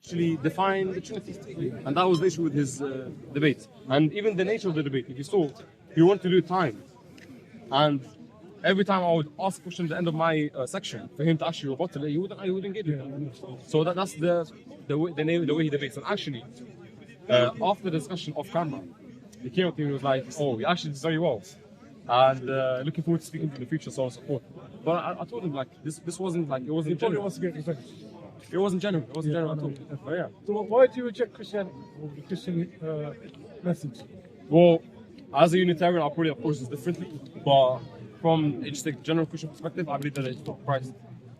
actually define the Trinity. And that was the issue with his debate. And even the nature of the debate, if you saw, he wanted to do time. And every time I would ask a question at the end of my section for him to actually rebut it, he wouldn't engage with it. So that's the way he debates. And actually, after the discussion off camera, he came up to me and was like, "Oh, you actually did very well, and looking forward to speaking to you in the future, so on and so forth." But I told him like this wasn't like it wasn't genuine. It wasn't genuine. It wasn't genuine at all. But yeah. So why do you reject Christianity or the Christian message? Well, as a Unitarian, I'll probably approach this differently. But from just a general Christian perspective, I believe that Christ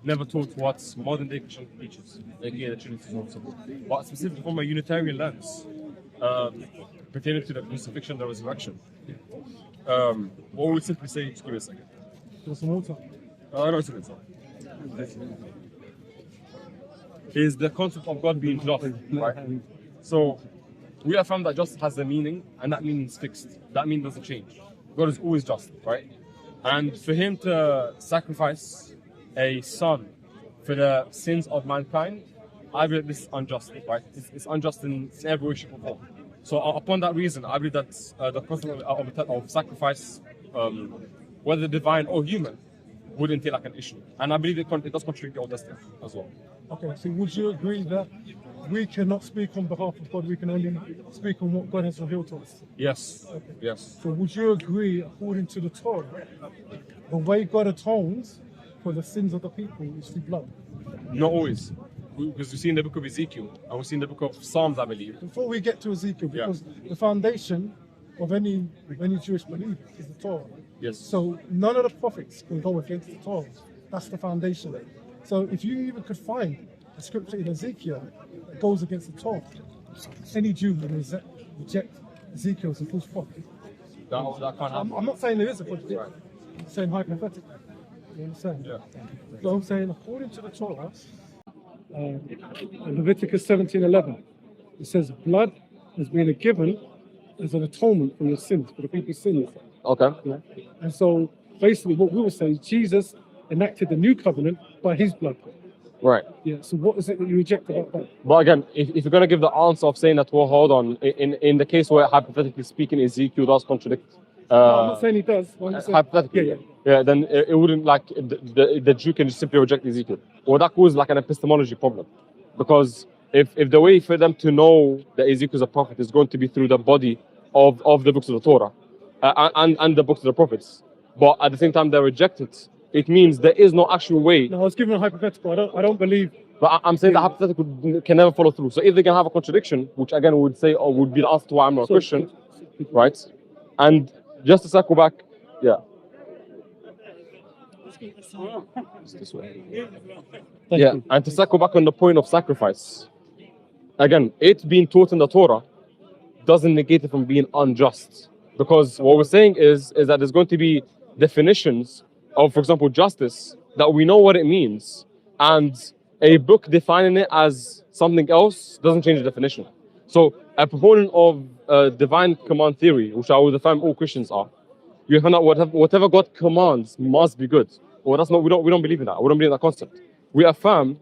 never taught what modern day Christian teaches, aka the Trinity, so on and so forth. But specifically from a Unitarian lens, pertaining to the crucifixion, the resurrection, what we would simply say, just give me a second. There's some water. No, it's okay. Is the concept of God being just, right? So we affirm that justice has a meaning, and that meaning is fixed. That meaning doesn't change. God is always just, right? And for him to sacrifice a son for the sins of mankind, I believe this is unjust, right? It's unjust in every way, shape, or form. So upon that reason, I believe that the concept of sacrifice, whether divine or human, would entail like an issue. And I believe it does contradict the Old Testament as well. Okay, so would you agree that we cannot speak on behalf of God, we can only speak on what God has revealed to us? Yes. Okay. Yes. So would you agree, according to the Torah, the way God atones for the sins of the people is through blood? Not always. Because we see in the book of Ezekiel, and we see in the book of Psalms, I believe. Before we get to Ezekiel, because the foundation of any Jewish belief is the Torah. Yes. So none of the prophets can go against the Torah. That's the foundation. So if you even could find a scripture in Ezekiel that goes against the Torah, any Jew would reject Ezekiel as a false prophet. That can't happen. I'm not saying there is a contradiction. Right. I'm saying hypothetically. You understand? Yeah. So I'm saying according to the Torah, Leviticus 17:11, it says blood has been given as an atonement for your sins, for the people's sins. Okay. Yeah? And so basically what we will say is Jesus enacted the new covenant by his blood. Right. Yeah. So what is it that you reject about that? But again, if you're going to give the answer of saying that, well, hold on, in the case where hypothetically speaking, Ezekiel does contradict. No, I'm not saying he does. Hypothetically. Yeah, then it wouldn't like the Jew can just simply reject Ezekiel. Or that causes like an epistemology problem. Because if the way for them to know that Ezekiel is a prophet is going to be through the body of the books of the Torah and the books of the prophets, but at the same time they reject it, it means there is no actual way. No, I was giving a hypothetical. I don't believe. But I'm saying that hypothetical can never follow through. So if they can have a contradiction, which again would say, or would be the answer to why I'm not a Christian, right? And just to circle back, yeah. This way. Yeah, and to circle back on the point of sacrifice, again, it being taught in the Torah doesn't negate it from being unjust. Because what we're saying is that there's going to be definitions of, for example, justice, that we know what it means. And a book defining it as something else doesn't change the definition. So a proponent of divine command theory, which I would affirm all Christians are, you find out whatever God commands must be good. Well, that's not, we don't believe in that. We don't believe in that concept. We affirm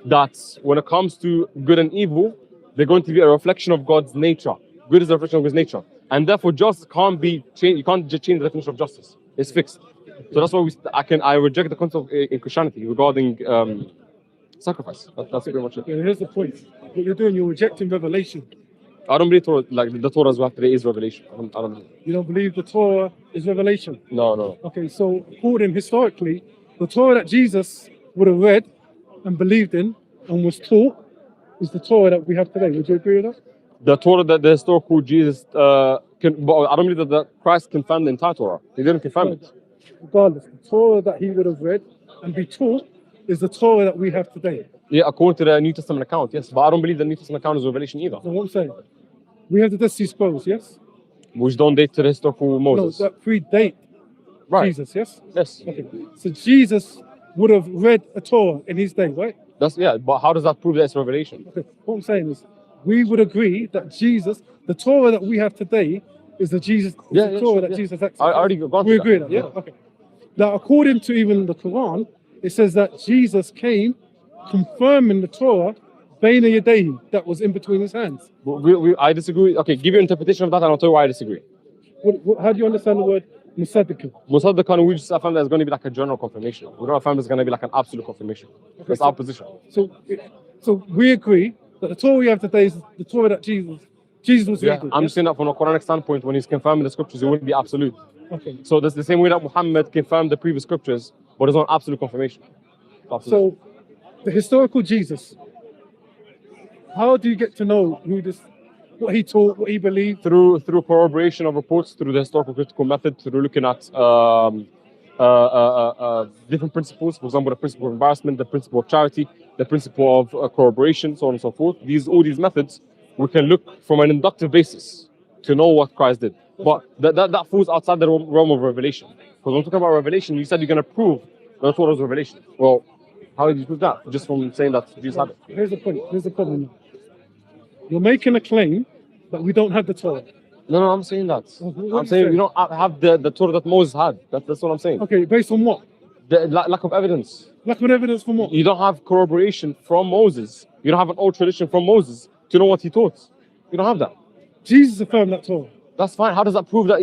that when it comes to good and evil, they're going to be a reflection of God's nature. Good is a reflection of His nature. And therefore, justice can't be changed. You can't just change the definition of justice. It's fixed. So that's why I reject the concept in Christianity regarding sacrifice. That's pretty much it. Yeah, here's the point. What you're doing, you're rejecting revelation. I don't believe Torah, like the Torah as well today is revelation. I don't. You don't believe the Torah is revelation? No. Okay, so according historically, the Torah that Jesus would have read and believed in and was taught is the Torah that we have today. Would you agree with that? The Torah that the historical Jesus but I don't believe that Christ confirmed the entire Torah. He didn't confirm it. Regardless, the Torah that he would have read and be taught is the Torah that we have today. Yeah, according to the New Testament account, yes. But I don't believe the New Testament account is revelation either. So what I'm saying, we have the Dead Sea Scrolls, yes? Which don't date to the historical Moses. No, that predate Jesus, yes? Yes. Okay. So Jesus would have read a Torah in his day, right? But how does that prove that it's revelation? Okay. What I'm saying is, we would agree that Jesus, the Torah that we have today, is the Torah that Jesus accepted. I already gone We to agree that. with that, yeah? Okay. Now, according to even the Quran, it says that Jesus came confirming the Torah Baina Yadayhi, that was in between his hands. I disagree. Okay, give your interpretation of that and I'll tell you why I disagree. How do you understand the word Musaddiq? Musaddiqan, we just affirm that it's going to be like a general confirmation. We don't affirm it's going to be like an absolute confirmation. That's our position. So we agree that the Torah we have today is the Torah that Jesus was reading. I'm saying that from a Quranic standpoint, when he's confirming the scriptures, it wouldn't be absolute. Okay. So that's the same way that Muhammad confirmed the previous scriptures, but it's not absolute confirmation. So the historical Jesus, how do you get to know what he taught, what he believed? Through corroboration of reports, through the historical critical method, through looking at different principles. For example, the principle of embarrassment, the principle of charity, the principle of corroboration, so on and so forth. All these methods, we can look from an inductive basis to know what Christ did. But that falls outside the realm of revelation. Because when we're talking about revelation, you said you're going to prove that Torah was revelation. Well, how did you prove that? Just from saying that Jesus had it. Here's the point. Here's the problem. You're making a claim that we don't have the Torah. No, I'm saying that. I'm saying we don't have the Torah that Moses had. That's what I'm saying. Okay, based on what? The lack of evidence. Lack of evidence from what? You don't have corroboration from Moses. You don't have an old tradition from Moses to know what he taught. You don't have that. Jesus affirmed that Torah. That's fine. How does that prove that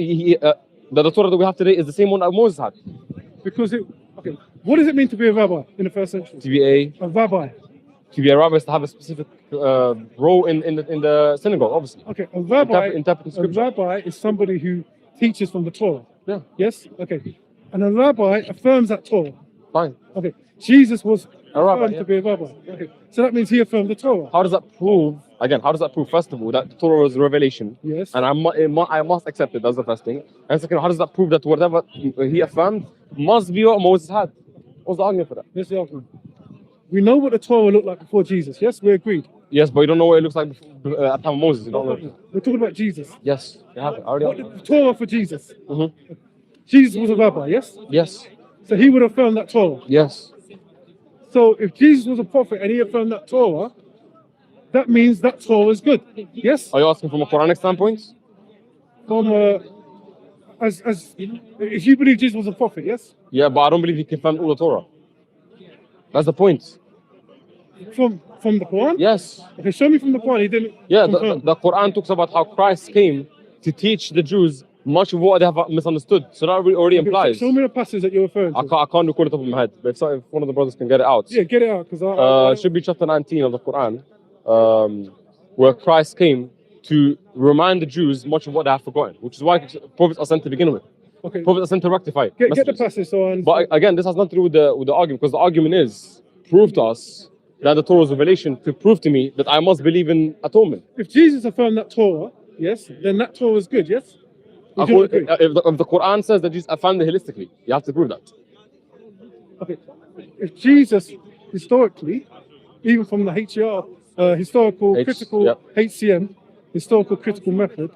that the Torah that we have today is the same one that Moses had? Because what does it mean to be a rabbi in the first century? To be a rabbi. To be a rabbi is to have a specific role in the synagogue, obviously. Okay, a rabbi. Interpreting scripture. A rabbi is somebody who teaches from the Torah. Yeah. Yes. Okay. And a rabbi affirms that Torah. Fine. Okay. Jesus was a rabbi to be a rabbi. Okay. So that means he affirmed the Torah. How does that prove? Again, how does that prove? First of all, that the Torah was revelation. Yes. And I must accept it. That's the first thing. And second, how does that prove that whatever he affirmed must be what Moses had? What's the argument for that? That's the argument. We know what the Torah looked like before Jesus. Yes, we agreed. Yes, but you don't know what it looks like at the time of Moses. You don't know. We're talking about Jesus. Yes, you have it. The Torah for Jesus. Jesus was a rabbi. Yes. Yes. So he would affirm that Torah. Yes. So if Jesus was a prophet and he affirmed that Torah, that means that Torah is good. Yes. Are you asking from a Quranic standpoint? From if you believe Jesus was a prophet, yes. Yeah, but I don't believe he confirmed all the Torah. That's the point. From the Quran? Yes. Okay, show me from the Quran. He didn't. Yeah, the Quran talks about how Christ came to teach the Jews much of what they have misunderstood. So that already implies. Show me the passage that you're referring to. I can't recall it off my head, but if one of the brothers can get it out. Yeah, get it out, because it should be chapter 19 of the Quran, where Christ came to remind the Jews much of what they have forgotten, which is why prophets are sent to begin with. Okay. Prophets are sent to rectify. Get the passage on. But again, this has nothing to do with the argument, because the argument is prove to us that the Torah is revelation to prove to me that I must believe in atonement. If Jesus affirmed that Torah, yes, then that Torah is good, yes? If the Quran says that Jesus affirmed it holistically, you have to prove that. Okay. If Jesus, historically, even from the HCM, historical critical method,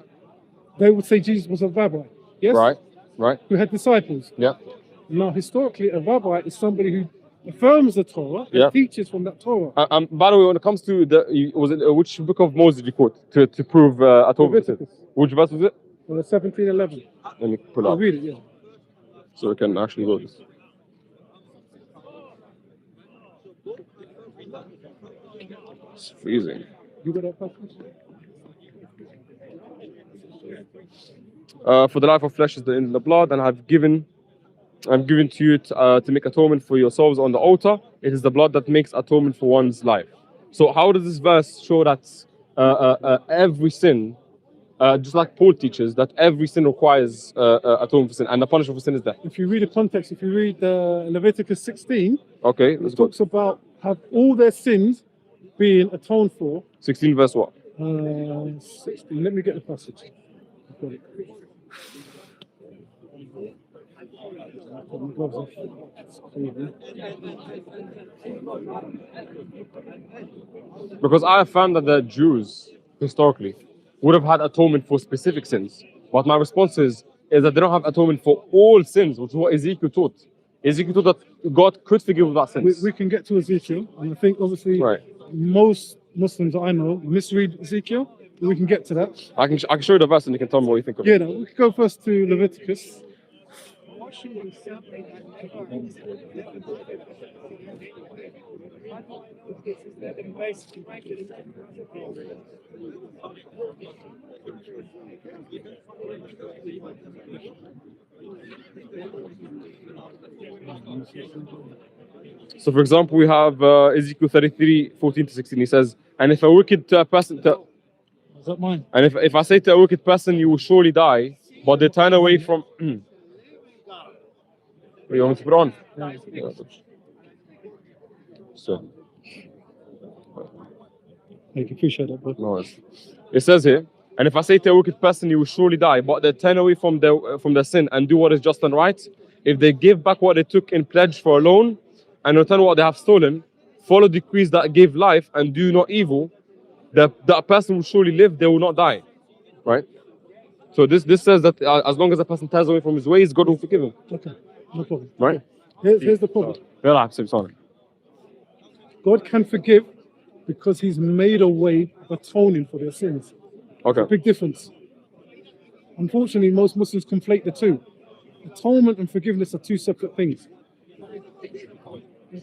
they would say Jesus was a rabbi, yes? Right. Who had disciples. Yeah. Now, historically, a rabbi is somebody who affirms the Torah and teaches from that Torah. By the way, when it comes to which book of Moses did you quote to prove atonement? Which verse was it? Well, 17:11. Let me pull up. I'll read it, yeah. So we can actually go this. It's freezing. You got that passage? For the life of flesh is in the blood, and I'm given to you to make atonement for yourselves on the altar. It is the blood that makes atonement for one's life. So how does this verse show that every sin, just like Paul teaches, that every sin requires atonement for sin, and the punishment for sin is death? If you read the context, if you read Leviticus 16, okay, it talks about have all their sins being atoned for. 16 verse what? 16. Let me get the passage. Because I found that the Jews historically would have had atonement for specific sins, but my response is that they don't have atonement for all sins, which is what Ezekiel taught. Ezekiel taught that God could forgive without sins. We can get to Ezekiel, and I think obviously most Muslims that I know misread Ezekiel. We can get to that. I can show you the verse and you can tell me what you think of it. Yeah, no, we can go first to Leviticus So, for example, we have Ezekiel 33:14-16. He says, "And if a wicked person, Is that mine? and if I say to a wicked person, you will surely die, but they turn away from." You want me to put it on? Yeah. So, Thank you, appreciate that, bro. no worries. It says here, "And if I say to a wicked person, you will surely die, but they turn away from their sin and do what is just and right, if they give back what they took in pledge for a loan and return what they have stolen, follow decrees that give life and do not evil, that person will surely live, they will not die." Right? So this says that as long as a person turns away from his ways, God will forgive him. Okay, no problem. Right? Here's the problem. Yeah, absolutely. God can forgive because he's made a way of atoning for their sins. Okay. Big difference. Unfortunately, most Muslims conflate the two. Atonement and forgiveness are two separate things.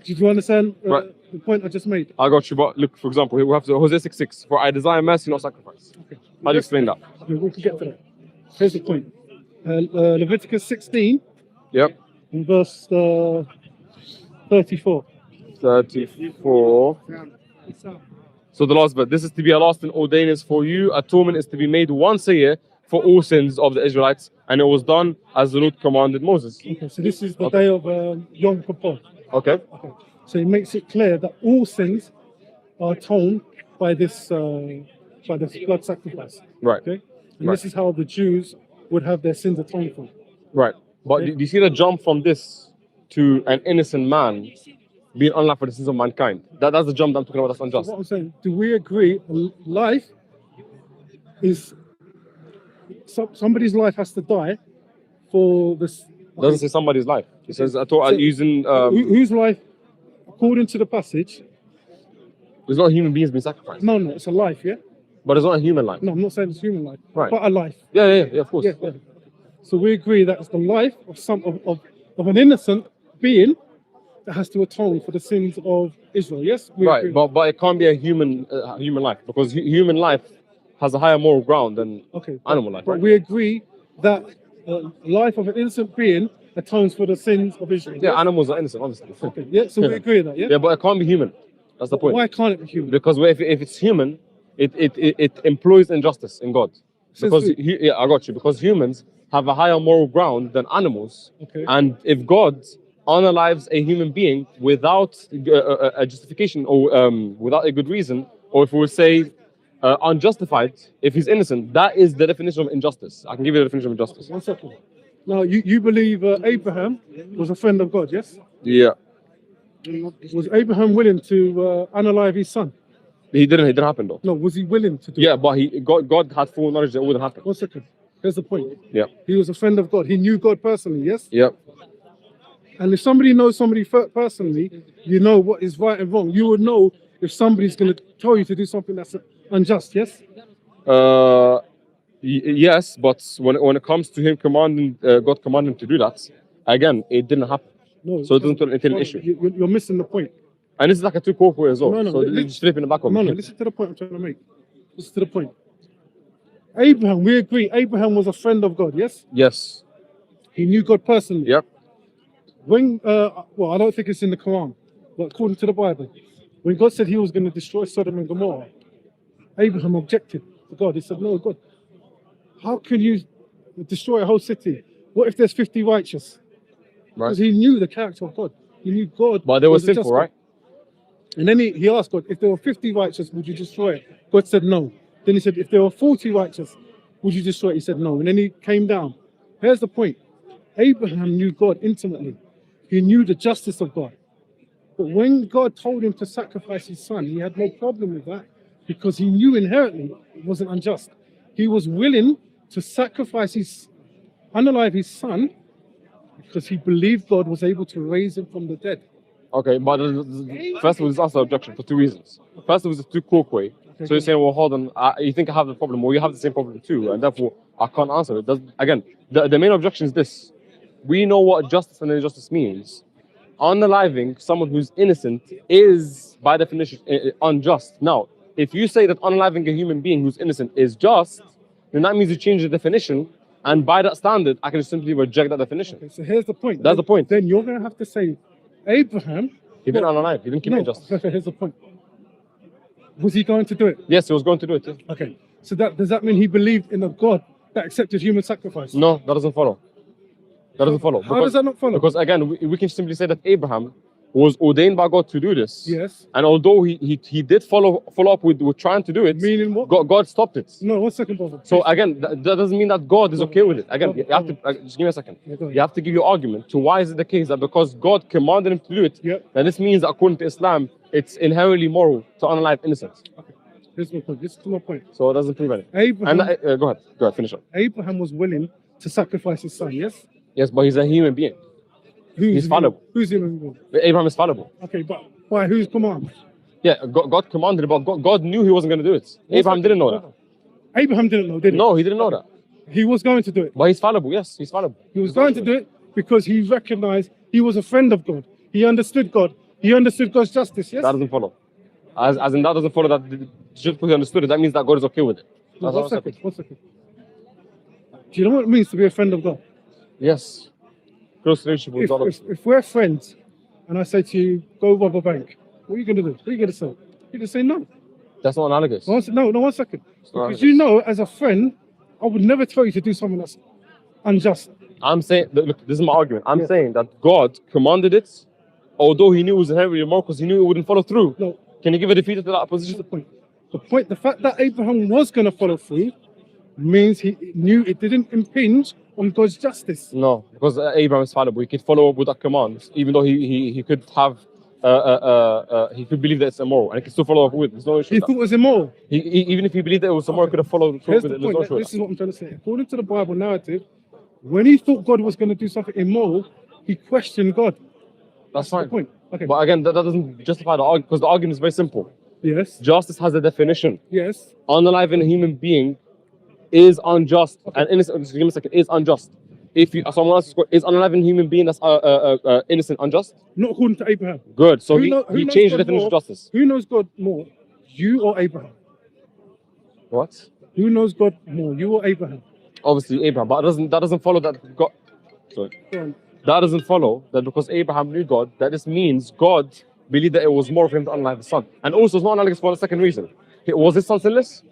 Did you understand the point I just made? I got you, but look, for example, here we have Hosea 6:6. "For I desire mercy, not sacrifice." Okay. How do you explain that? Okay, we can get to that. Here's the point. Leviticus 16 Yep. and verse 34. 34. So the last bit. "This is to be a lasting ordinance for you. Atonement is to be made once a year for all sins of the Israelites, and it was done as the Lord commanded Moses." Okay, so this is the day of Yom Kippur. Okay. Okay. So it makes it clear that all sins are atoned by this blood sacrifice. Right. Okay, and this is how the Jews would have their sins atoned for. Right. But do you see the jump from this to an innocent man being unalive for the sins of mankind? That's the jump that I'm talking about. That's unjust. So what I'm saying, do we agree life is somebody's life has to die for this? It doesn't say somebody's life. It says using. Whose life, according to the passage? There's not human beings being sacrificed. No, it's a life, yeah. But it's not a human life. No, I'm not saying it's human life, Right. but a life. Yeah, of course. Yeah. So we agree that it's the life of an innocent being that has to atone for the sins of Israel. Yes, we Right, agree. but it can't be a human life, because human life has a higher moral ground than animal life. But Right? we agree that life of an innocent being atones for the sins of Israel. Yeah, yes? animals are innocent, obviously. Okay. Yeah, so we agree on that. Yeah. Yeah, but it can't be human. That's the point. Why can't it be human? Because if it's human, it employs injustice in God. Because I got you. Because humans have a higher moral ground than animals. Okay. And if God unalives a human being without a justification or without a good reason, or if we would say unjustified, if he's innocent, that is the definition of injustice. I can give you the definition of injustice. 1 second. Now, you believe Abraham was a friend of God, yes? Yeah. Was Abraham willing to unalive his son? He didn't. It didn't happen though. No, was he willing to do Yeah, it? but God had full knowledge that it wouldn't happen. 1 second. Here's the point. Yeah. He was a friend of God. He knew God personally, yes? Yeah. And if somebody knows somebody personally, you know what is right and wrong. You would know if somebody's going to tell you to do something that's unjust, yes? Yes, but when it comes to him commanding, God commanding him to do that, again, it didn't happen. No. So it doesn't turn into an issue. You're missing the point. And this is like a two-quote way as well. No, so you're just flipping the back of No, it. listen to the point I'm trying to make. Listen to the point. Abraham, we agree, Abraham was a friend of God, yes? Yes. He knew God personally. Yep. When, I don't think it's in the Quran, but according to the Bible, when God said he was going to destroy Sodom and Gomorrah, Abraham objected to God. He said, no, God, how can you destroy a whole city? What if there's 50 righteous? Right. Because he knew the character of God. He knew God. But they were was a just sinful, God. right? And then he asked God, if there were 50 righteous, would you destroy it? God said no. Then he said, if there were 40 righteous, would you destroy it? He said no. And then he came down. Here's the point. Abraham knew God intimately. He knew the justice of God. But when God told him to sacrifice his son, he had no problem with that because he knew inherently it wasn't unjust. He was willing to sacrifice unalive his son because he believed God was able to raise him from the dead. Okay, but first of all, this answer the objection for two reasons. First of all, it's a two-quote way. Okay. So you're saying, well, hold on, you think I have the problem, well, you have the same problem too, and therefore I can't answer it. Again, the main objection is this. we know what justice and injustice means. Unaliving someone who's innocent is, by definition, unjust. Now, if you say that unaliving a human being who's innocent is just, then that means you change the definition, and by that standard, I can simply reject that definition. Okay, so here's the point. That's the point. Then you're going to have to say, Abraham. He didn't unalive. He didn't commit injustice. Okay, here's the point. Was he going to do it? Yes, he was going to do it. Yeah. Okay, so does that mean he believed in a God that accepted human sacrifice? No, that doesn't follow. That doesn't follow. How does that not follow? Because again, we can simply say that Abraham was ordained by God to do this. Yes. And although he did follow up with trying to do it, meaning what? God stopped it. No, 1 second, brother. So again, that doesn't mean that God is okay with it. Again, you have to just give me a second. You have to give your argument to why is it the case that because God commanded him to do it, then this means that according to Islam, it's inherently moral to unalive innocents. Okay. Here's my point. This is my point. So it doesn't prove anything. Abraham, Go ahead, finish up. Abraham was willing to sacrifice his son, yes? Yes, but he's a human being. He's fallible. Who's human being? Abraham is fallible. Okay, but by whose command? Yeah, God commanded it, but God knew he wasn't going to do it. Abraham didn't know that. Abraham didn't know, did he? No, he didn't know that. He was going to do it. But he's fallible, yes, he's fallible. He was going to do it because he recognized he was a friend of God. He understood God. He understood God's justice, yes? That doesn't follow. As in that doesn't follow that just because he understood it, that means that God is okay with it. That's One second. Do you know what it means to be a friend of God? Yes. Close relationship with God. If we're friends and I say to you, go rob a bank, what are you going to do? What are you going to say? You're going to say no. That's not analogous. No, 1 second. Because you know, as a friend, I would never tell you to do something that's unjust. I'm saying, look, this is my argument. I'm saying that God commanded it, although he knew it was inherently immoral because he knew it wouldn't follow through. No. Can you give a defeat to that position? The fact that Abraham was going to follow through means he knew it didn't impinge on God's justice. No, because Abraham is fallible. He could follow up with that command, even though he could have, he could believe that it's immoral, and he could still follow up with it. There's no issue. He thought it was immoral. Even if he believed that it was immoral, he could have followed through with it. Here's the point. This is what I'm trying to say. According to the Bible narrative, when he thought God was going to do something immoral, he questioned God. That's fine. The point. Okay. But again, that doesn't justify the argument, because the argument is very simple. Yes. Justice has a definition. Yes. Unaliving a human being is unjust, and innocent. Just give me a second. Is unjust. If someone else is unaliving a human being that's innocent, unjust? Not according to Abraham. Good. So he changed the definition of justice. Who knows God more, you or Abraham? What? Who knows God more, you or Abraham? Obviously Abraham, but that doesn't follow that God. Sorry. Go on. That doesn't follow that because Abraham knew God, that this means God believed that it was more for him to unalive his son. And also, it's not analogous for the second reason. Was his son sinless?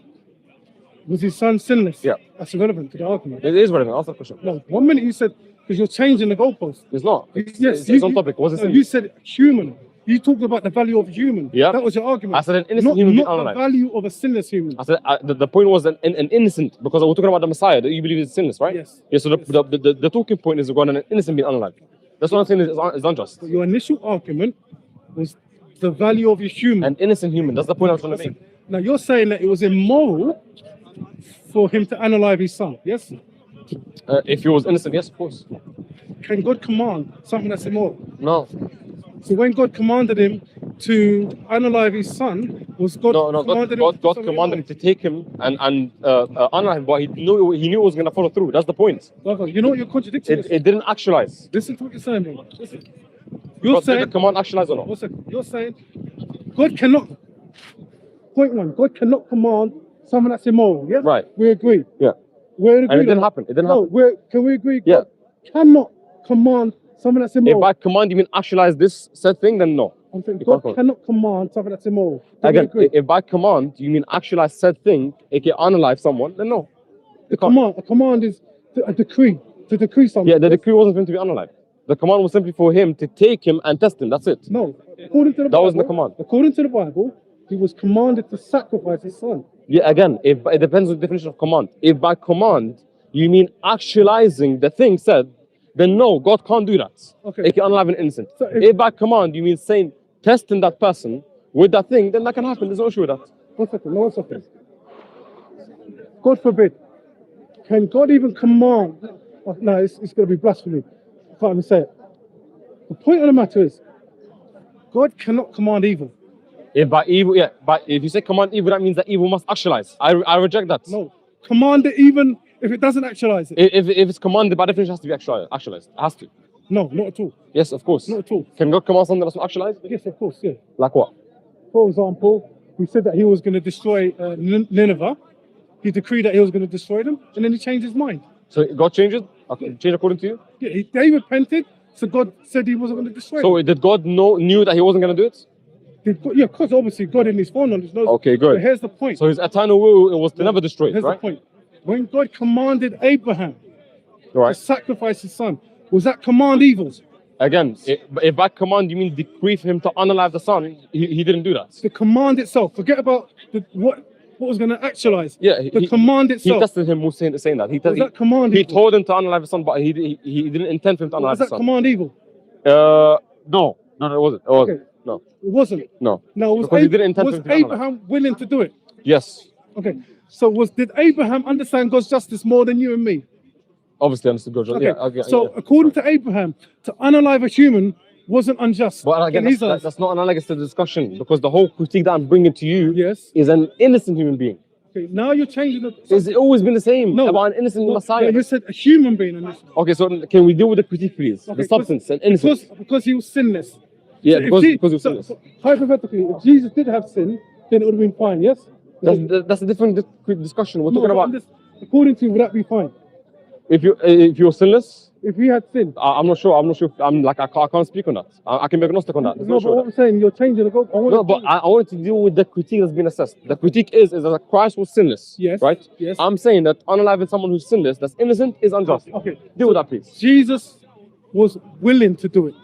Was his son sinless? Yeah. That's irrelevant to the argument. It is relevant. Ask that question. No, 1 minute you said, because you're changing the goalpost. It's not. Yes. It's on topic. Was it sinless? You said human. You talked about the value of human. Yeah. That was your argument. I said an innocent human being unalive. Not the value of a sinless human. I said the point was an innocent, because we're talking about the Messiah that you believe is sinless, right? Yes. Yeah. So the talking point is regarding an innocent being unalive. That's what I'm saying is unjust. But your initial argument was the value of a human. An innocent human. That's the point I'm trying to make. Now you're saying that it was immoral for him to unalive his son, yes? If he was innocent, yes, of course. Can God command something that's immoral? No. So when God commanded him to unalive his son, was God God commanded him to take him and unalive him, but he knew it was going to follow through. That's the point. You know what you're contradicting? It didn't actualize. Listen to what you're saying, bro. Listen. You're saying did the command actualize or not? 1 second. You're saying God cannot. Point one. God cannot command something that's immoral. Yes. Right. We agree. Yeah. We're agreed. And it didn't happen. It didn't happen. Can we agree? Yeah. God cannot command something that's immoral. If by command you mean actualize this said thing, then no. I'm saying God cannot command something that's immoral. Again, if by command you mean actualize said thing, aka unalive someone, then no. A command is a decree. To decree something. Yeah, the decree wasn't meant to be unalive. The command was simply for him to take him and test him. That's it. No. According to the Bible, that wasn't the command. According to the Bible, he was commanded to sacrifice his son. Yeah, again, it depends on the definition of command. If by command you mean actualizing the thing said, then no, God can't do that. Okay. It can unalive an innocent. So if by command you mean saying testing that person with that thing, then that can happen. There's no issue with that. 1 second. God forbid. Can God even command? Oh, no, it's going to be blasphemy. I can't even say it. The point of the matter is, God cannot command evil. If by evil, yeah, but if you say command evil, that means that evil must actualize. I reject that. No, command it even If it doesn't actualize it. If it's commanded, by definition, it has to be actualized. It has to. No, not at all. Yes, of course. Not at all. Can God command something that's not actualized? Yes, of course, yeah. Like what? For example, he said that he was going to destroy Nineveh. He decreed that he was going to destroy them, and then he changed his mind. So God changes? Okay, change according to you? Yeah, they repented, so God said he wasn't going to destroy them. So did God knew that he wasn't going to do it? Yeah, because obviously God in his foreknowledge knows. Okay, good. But here's the point. So his eternal will was to never destroy it, Here's right? the point. When God commanded Abraham to sacrifice his son, was that command evil? Again, if by command you mean decree for him to unalive the son, he didn't do that. The command itself. Forget about what was going to actualize. Yeah, the command itself. He tested him with saying that. Was that command he evil? told him to unalive his son, but he didn't intend for him to unalive Was his that son. command evil? No, it wasn't. It wasn't. Okay. No, It wasn't. no. Now, Because he didn't intend for him to unalive. Abraham willing to do it? Yes, Okay. So did Abraham understand God's justice more than you and me? obviously understood God. Okay. Yeah, okay, So yeah. according to Abraham, to unalive a human wasn't unjust. But again, in his eyes. that's not analogous to the discussion, because the whole critique that I'm bringing to you Yes. is an innocent human being. Okay. Now you're changing the. It's always been the same No. about an innocent Messiah. You said a human being. And this. Okay, so can we deal with the critique, please? Okay, The substance and innocence. Because he was sinless. Yeah, So if because he was so sinless. hypothetically, if Jesus did have sin, then it would have been fine. Yes. That's a different discussion. We're No, talking but about according to you, would that be fine? if you're sinless. If he had sin. I'm not sure. I can't speak on that. I can be agnostic on that. That's No, not but sure. what I'm saying, you're changing the goal. No, but I wanted to deal with the critique that's been assessed. The critique is that Christ was sinless. Yes. Right? Yes. I'm saying that unaliving someone who's sinless, that's innocent, is unjust. Okay. Deal with that, please. Jesus was willing to do it.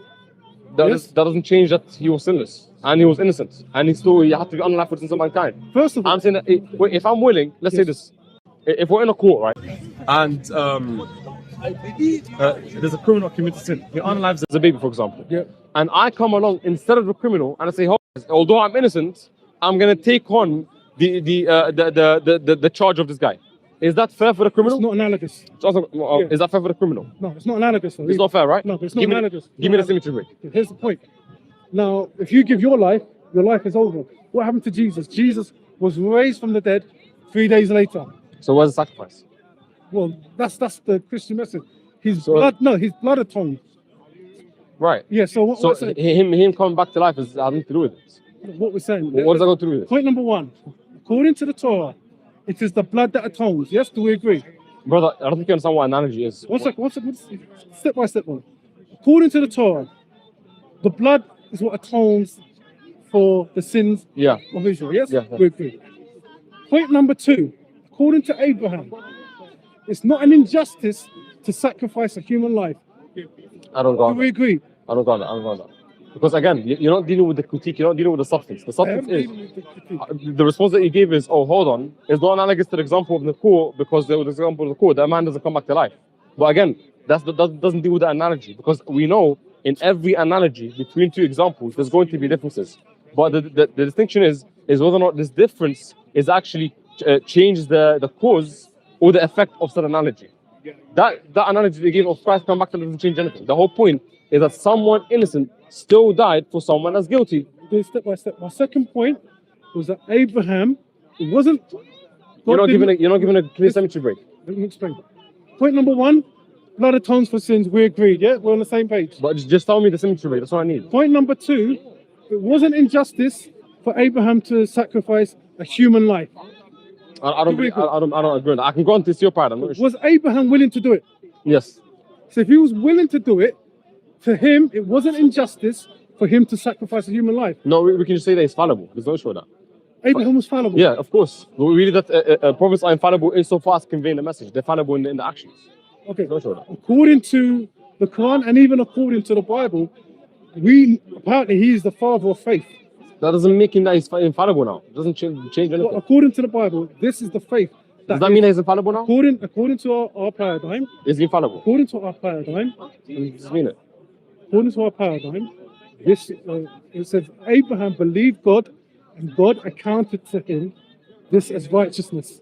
Yes. That doesn't change that he was sinless and he was innocent and he had to be unalived for the sins of mankind. First of all, I'm saying that if I'm willing, let's say this. If we're in a court, right, and there's a criminal committed sin, he unalives as a baby, for example. Yeah. And I come along instead of the criminal and I say, although I'm innocent, I'm gonna take on the charge of this guy. Is that fair for the criminal? it's not analogous. Is that fair for the criminal? No, it's not analogous. It's not fair, right? No, but it's not Give me- analogous. Give me the symmetry break. Here's the point. Now, if you give your life is over. What happened to Jesus? Jesus was raised from the dead 3 days later. So where's the sacrifice? Well, that's the Christian message. His blood atoned. Right. Yeah. So what So we're saying, him coming back to life has nothing to do with it. what we're saying. What does that got to do with it? Point number one. According to the Torah, it is the blood that atones. Yes, do we agree? Brother, I don't think you understand what analogy is. One second. Step by step one. According to the Torah, the blood is what atones for the sins Yeah. of Israel. Yes, Yeah. we agree. Point number two. According to Abraham, it's not an injustice to sacrifice a human life. I don't go Do on we that. agree? I don't go on that. I don't go on that. Because again, you're not dealing with the critique, you're not dealing with the substance. The substance is the response that you gave is, oh, hold on, it's not analogous to the example of the court, because the example of the court, that man doesn't come back to life. But again, that doesn't deal with the analogy, because we know in every analogy between two examples, there's going to be differences. But the distinction is whether or not this difference is actually changes the cause or the effect of said analogy. That analogy they gave of Christ come back to doesn't change anything. The whole point is that someone innocent still died for someone that's guilty. Step by step. My second point was that Abraham, it wasn't. You're not giving a clear symmetry break. Let me explain. Point number one, blood atones for sins. We agreed. Yeah, we're on the same page. But just tell me the symmetry break. That's what I need. Point number two, it wasn't injustice for Abraham to sacrifice a human life. I don't agree with that. I can go on to your paradigm. Was Abraham willing to do it? Yes. So if he was willing to do it, to him, it wasn't injustice for him to sacrifice a human life. No, we can just say that he's fallible. There's no issue with that. Abraham was fallible. Yeah, of course. We really that prophets are infallible insofar as conveying the message. They're fallible in the actions. Okay. No issue with that. According to the Quran and even according to the Bible, apparently he is the father of faith. That doesn't make him that he's infallible now. It doesn't change anything. Well, according to the Bible, this is the faith. Does that mean that he's infallible now? According to our paradigm, Is he infallible? according to our paradigm, Does mean it? according to our paradigm, this it says Abraham believed God, and God accounted to him this as righteousness.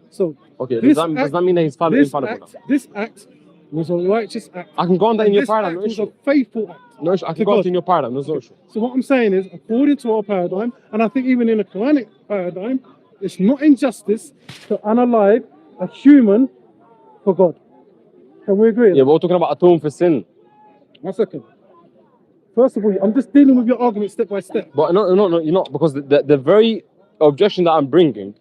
So Okay, this does that mean that he's infallible now? This act was a righteous act. I can go on that in And your this paradigm. act No was issue. a faithful act. No issue. I to can go on God. to in your paradigm. There's no issue. So what I'm saying is, according to our paradigm, and I think even in the Quranic paradigm, it's not injustice to unalive a human for God. Can we agree? Yeah, but we're talking about atone for sin. 1 second. First of all, I'm just dealing with your argument step by step. But no, you're not, because the very objection that I'm bringing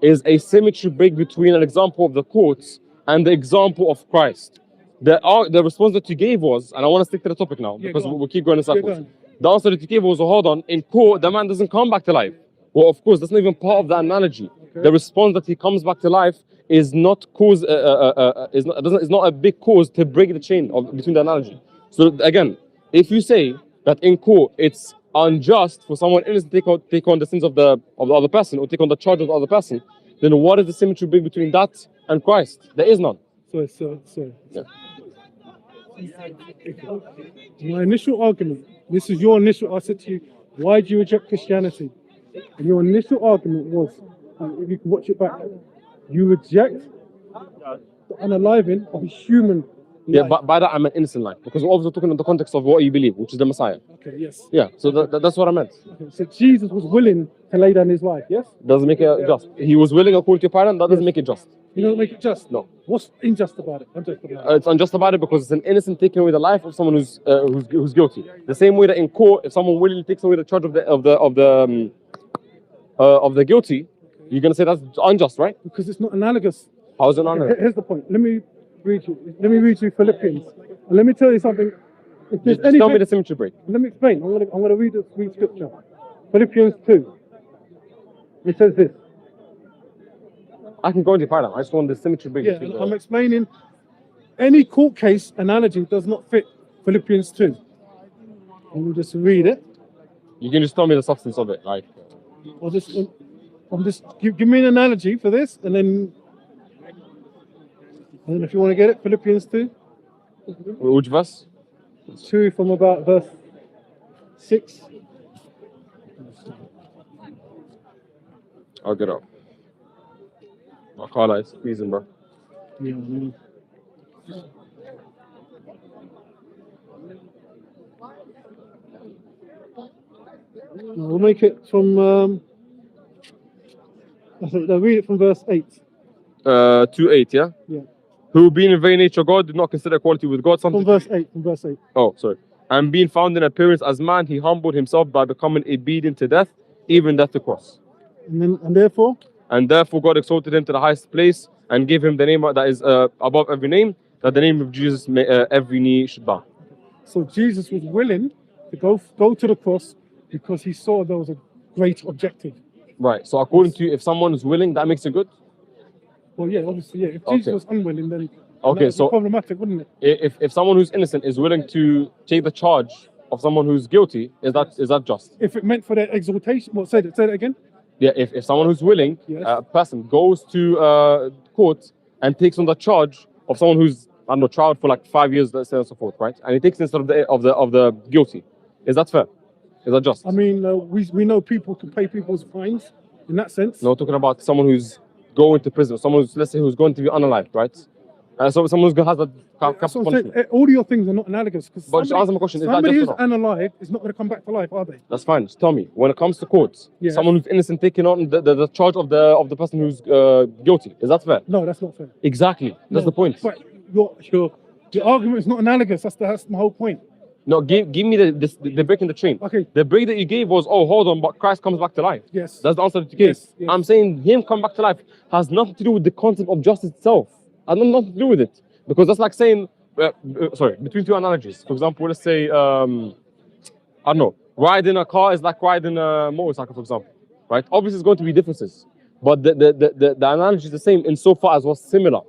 is a symmetry break between an example of the courts and the example of Christ. The response that you gave was, and I want to stick to the topic now because we'll keep going in circles. The answer that you gave was, hold on, in court, the man doesn't come back to life. Well, of course, that's not even part of the analogy. Okay. The response that he comes back to life is not cause, is not a big cause to break the chain between the analogy. So again, if you say that in court it's unjust for someone innocent to take on the sins of the other person or take on the charge of the other person, then what is the symmetry break between that and Christ? There is none. So. Yeah. My initial argument, this is your initial, I said to you, why do you reject Christianity? And your initial argument was, if you can watch it back, you reject the unaliving of a human life. Yeah, but by that I meant innocent life, because we're obviously talking in the context of what you believe, which is the Messiah. Okay, yes. Yeah, so that's what I meant. Okay, so Jesus was willing to lay down his life, yes? Doesn't make it just. He was willing according to your paradigm, that doesn't make it just. You don't make it just? No. What's unjust about it? It's unjust about it because it's an innocent taking away the life of someone who's guilty. The same way that in court, if someone willingly takes away the charge of the guilty, you're gonna say that's unjust, right? Because it's not analogous. How is it not analogous? Here's the point. Let me read you Philippians. And let me tell you something. If there's Just tell me the symmetry break. Let me explain. I'm gonna read scripture. Philippians 2. It says this. I can go into your paradigm. I just want the symmetry break. Yeah, I'm explaining. Any court case analogy does not fit Philippians 2. Let me just read it. You can just tell me the substance of it, like. Or just, give me an analogy for this, and then if you want to get it, Philippians 2. Which verse? 2 from about verse 6. I'll get up. I can't lie, it's freezing, bro. Yeah, we'll make it from. I'll read it from verse 8. 2:8, yeah? Yeah. Who, being in very nature God, did not consider equality with God something. From verse 8. Oh, sorry. And being found in appearance as man, he humbled himself by becoming obedient to death, even death to cross. And therefore God exalted him to the highest place and gave him the name that is above every name, that the name of Jesus every knee should bow. So Jesus was willing to go to the cross because he saw there was a great objective. Right. So according to you, if someone is willing, that makes it good? Well, yeah, obviously, yeah. If Jesus was unwilling, then okay, so problematic, wouldn't it? If someone who's innocent is willing to take the charge of someone who's guilty, is that just? If it meant for their exaltation, well, say that again. Yeah, if someone who's willing, yes. A person goes to court and takes on the charge of someone who's under trial for like 5 years, let's say, and so forth, right? And he takes instead of the guilty. Is that fair? Is that just? I mean, we know people can pay people's fines in that sense. No, talking about someone who's going to prison, someone who's, let's say, who's going to be unalived, right? So someone who has a capital punishment. All your things are not analogous. But just answer my question. Somebody who's unalive is not going to come back to life, are they? That's fine. Just tell me. When it comes to courts, someone who's innocent taking on the charge of the person who's guilty. Is that fair? No, that's not fair. Exactly. That's the point. But your argument is not analogous. That's my whole point. No, give me the break in the chain. Okay. The break that you gave was, oh, hold on, but Christ comes back to life. Yes. That's the answer that you gave. Yes. I'm saying him come back to life has nothing to do with the concept of justice itself. Has nothing to do with it. Because that's like saying, between two analogies. For example, let's say, I don't know, riding a car is like riding a motorcycle, for example. Right? Obviously, there's going to be differences. But the analogy is the same insofar as what's similar.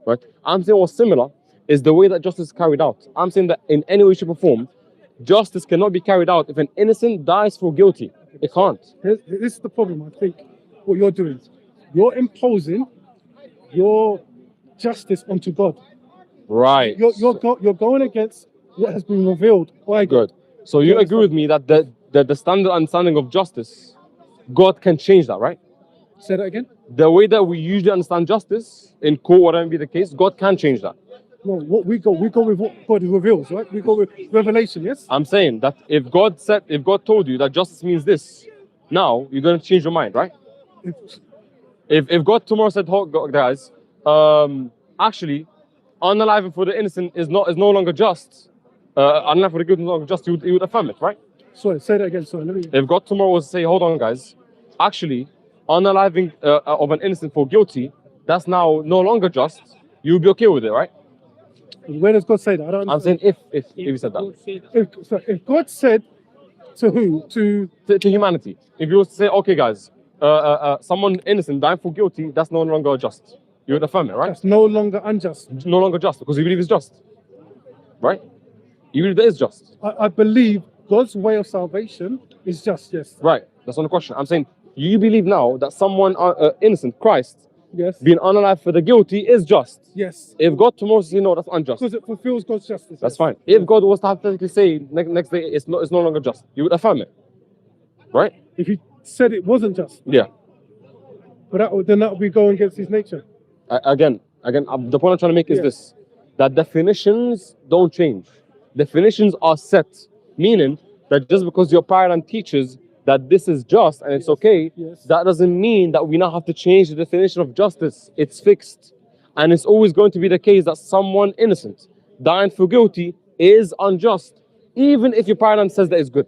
Right? I'm saying what's similar is the way that justice is carried out. I'm saying that in any way, shape, or form, justice cannot be carried out if an innocent dies for guilty. It can't. This is the problem, I think, what you're doing. You're imposing your justice onto God. Right. You're going against what has been revealed by God. Good. So you agree with me that the standard understanding of justice, God can change that, right? Say that again? The way that we usually understand justice, in court, whatever be the case, God can change that. No, we go with what God reveals, right? We go with revelation, yes? I'm saying that if God told you that justice means this, now you're going to change your mind, right? If God tomorrow said, oh, guys, actually, unaliving for the innocent is no longer just, unaliving for the guilty is no longer just, you would affirm it, right? Sorry, say that again. Sorry, let me. If God tomorrow was to say, hold on, guys, actually, unaliving of an innocent for guilty, that's now no longer just, you'll be okay with it, right? Where does God say that? I don't I'm saying if he said that. If God said to who? To humanity. If you were to say, okay, guys, someone innocent dying for guilty, that's no longer just. You would affirm it, right? that's no longer unjust. No longer just, because you believe it's just. Right? You believe that is just. I believe God's way of salvation is just, yes. Right. That's not the question. I'm saying, you believe now that someone innocent, Christ, Yes. being unalive for the guilty is just. Yes. If God tomorrow says, no, that's unjust. Because it fulfills God's justice. That's yes. fine. If God was to hypothetically say next day it's no longer just, you would affirm it. Right? If he said it wasn't just, Yeah. but then that would be going against his nature. Again, the point I'm trying to make is Yeah. this: that definitions don't change. Definitions are set, meaning that just because your paradigm teaches that this is just and it's okay, Yes. that doesn't mean that we now have to change the definition of justice. It's fixed, and it's always going to be the case that someone innocent dying for guilty is unjust, even if your paradigm says that it's good.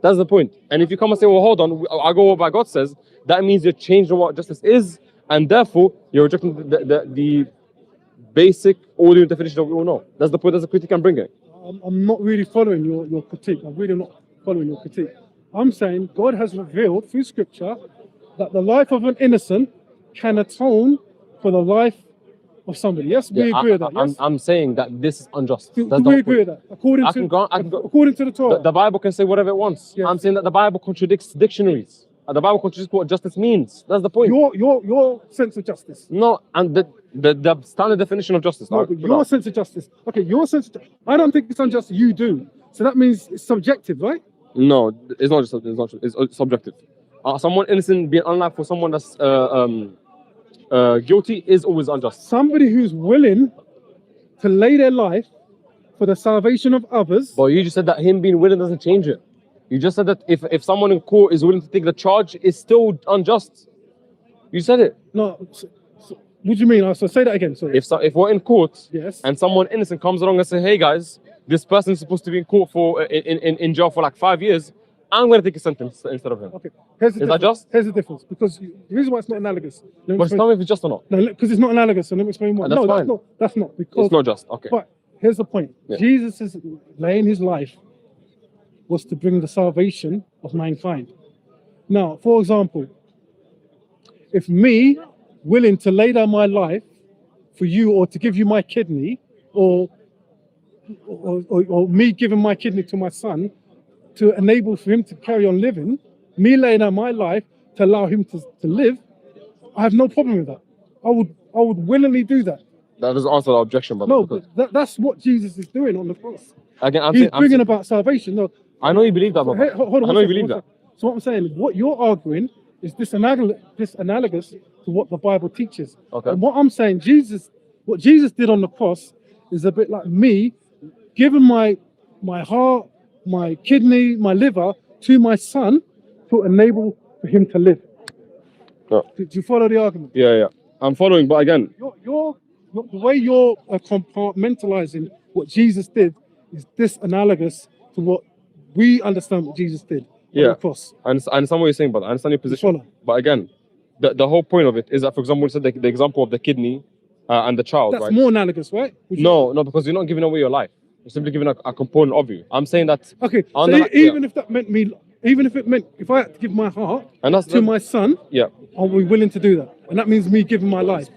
That's the point. And if you come and say, well, hold on, I go what God says, that means you're changing what justice is, and therefore you're rejecting the basic audio definition that we all know. That's the point. That's the critique I'm bringing. I'm not really following your critique. I'm really not following your critique. I'm saying God has revealed through scripture that the life of an innocent can atone for the life of somebody. Yes, we agree with that. Yes? I'm saying that this is unjust. Do That's we the agree with point. that? According I to can go- according to the Torah. The Bible can say whatever it wants. Yes. I'm saying that the Bible contradicts dictionaries. The Bible contradicts what justice means. That's the point. Your sense of justice. No, and the standard definition of justice. No, but your sense of justice. Okay, your sense of justice. I don't think it's unjust. You do. So that means it's subjective, right? No, it's not just. It's subjective. Someone innocent being unalive for someone that's guilty is always unjust. Somebody who's willing to lay their life for the salvation of others. But you just said that him being willing doesn't change it. You just said that if someone in court is willing to take the charge, it's still unjust. You said it. No. So what do you mean? So say that again. Sorry. If we're in court, Yes. and someone innocent comes along and says, "Hey guys, this person is supposed to be in court for in jail for like 5 years. I'm going to take a sentence instead of him." Okay. Here's the Is that difference. just? Here's the difference. Because the reason why it's not analogous. Let me But explain- tell me if it's just or not. No, because it's not analogous. So let me explain more. That's No, fine. that's not. Because It's not just. Okay. But here's the point. Yeah. Jesus is laying his life was to bring the salvation of mankind. Now, for example, if me willing to lay down my life for you, or to give you my kidney, or me giving my kidney to my son to enable for him to carry on living, me laying down my life to allow him to live, I have no problem with that. I would willingly do that. That doesn't answer the objection, brother. No, because- but that's what Jesus is doing on the cross. again, He's bringing about salvation. No, I know you believe that, brother. hey, hold on. I one know you second, believe one that. second. So what I'm saying is, what you're arguing is this analogous to what the Bible teaches. Okay. And what I'm saying, what Jesus did on the cross is a bit like me giving my heart, my kidney, my liver to my son to enable for him to live. No. Do you follow the argument? Yeah. I'm following, but again, The way you're compartmentalizing what Jesus did is analogous to what we understand what Jesus did on Yeah. the cross. I understand what you're saying, but I understand your position. Follow. But again, the whole point of it is that, for example, we said the example of the kidney and the child, That's right? more analogous, right? Would you- No, because you're not giving away your life. You're simply giving a component of you. I'm saying that. Okay. On So the- even if that meant me, if I had to give my heart And that's to my son, Yeah. are we willing to do that? And that means me giving my life.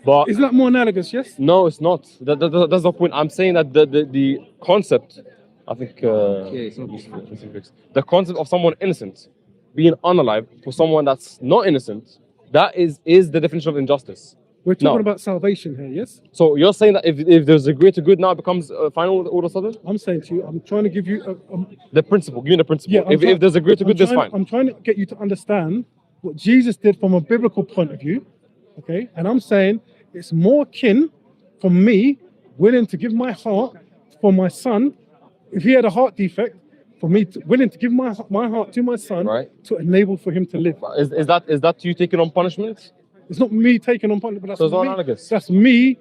But Isn't that more analogous? Yes. no, it's not. That's the point. I'm saying that the concept, I think, the concept of someone innocent being unalive for someone that's not innocent, that is the definition of injustice. We're talking No. about salvation here. Yes. So you're saying that if there's a greater good now, it becomes final all of a sudden? I'm saying to you, I'm trying to give you The principle, give me the principle. Yeah, if there's a greater good, that's fine. I'm trying to get you to understand what Jesus did from a biblical point of view, okay? And I'm saying it's more akin for me willing to give my heart for my son, if he had a heart defect, for me willing to give my heart to my son, Right. to enable for him to live. Is that you taking on punishment? It's not me taking on punishment, but So it's not that's me. analogous. That's me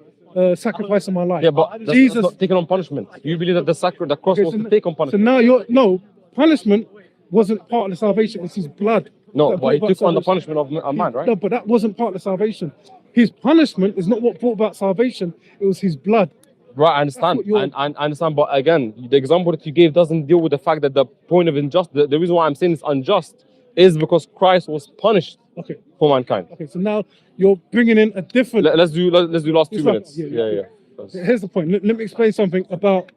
sacrificing my life. Yeah, but that's Jesus. not taking on punishment. You believe that the cross was to take on So punishment. now punishment wasn't part of the salvation. It's his blood. No, that but he brought took about on the salvation. punishment of a man, right? No, but that wasn't part of the salvation. His punishment is not what brought about salvation. It was his blood. Right, I understand. I understand, but again, the example that you gave doesn't deal with the fact that the point of injustice, the reason why I'm saying it's unjust is because Christ was punished for mankind. Okay, so now you're bringing in a different... Let's do last 2 minutes. Yeah. Here's the point. Let me explain something about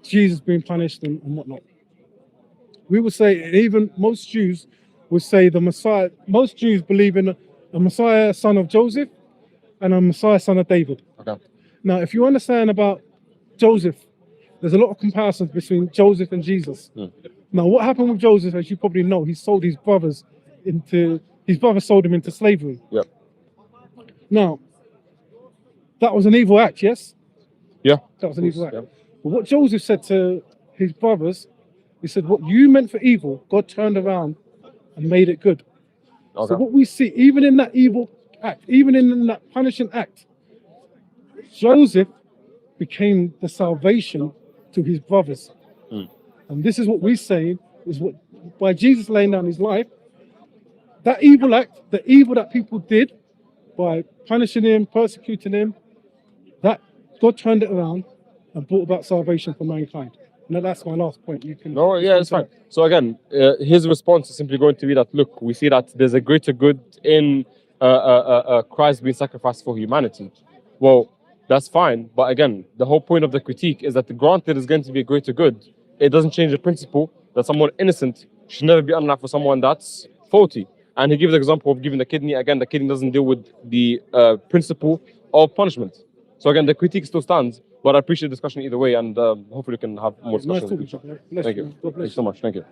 Jesus being punished and whatnot. We would say, even most Jews would say the Messiah, most Jews believe in a Messiah son of Joseph and a Messiah son of David. Okay. Now, if you understand about Joseph, there's a lot of comparisons between Joseph and Jesus. Now, what happened with Joseph, as you probably know, his brothers sold him into slavery. Yeah. Now, that was an evil act, yes? Yeah. That was an evil act. Yeah. But what Joseph said to his brothers, he said, what you meant for evil, God turned around and made it good. Okay. So what we see, even in that evil act, even in that punishing act, Joseph became the salvation to his brothers. And this is what we say is what by Jesus laying down his life, that evil act, the evil that people did by punishing him, persecuting him, that God turned it around and brought about salvation for mankind. And that's my last point. You can. No, yeah, it's fine. So again, his response is simply going to be that, look, we see that there's a greater good in Christ being sacrificed for humanity. Well, that's fine. But again, the whole point of the critique is that granted there's going to be a greater good, it doesn't change the principle that someone innocent should never be unalive for someone that's faulty. And he gives the example of giving the kidney. Again, the kidney doesn't deal with the principle of punishment. So again, the critique still stands, but I appreciate the discussion either way, and hopefully we can have more discussion. Nice talking to you. Thank you. Thank you so much. Thank you.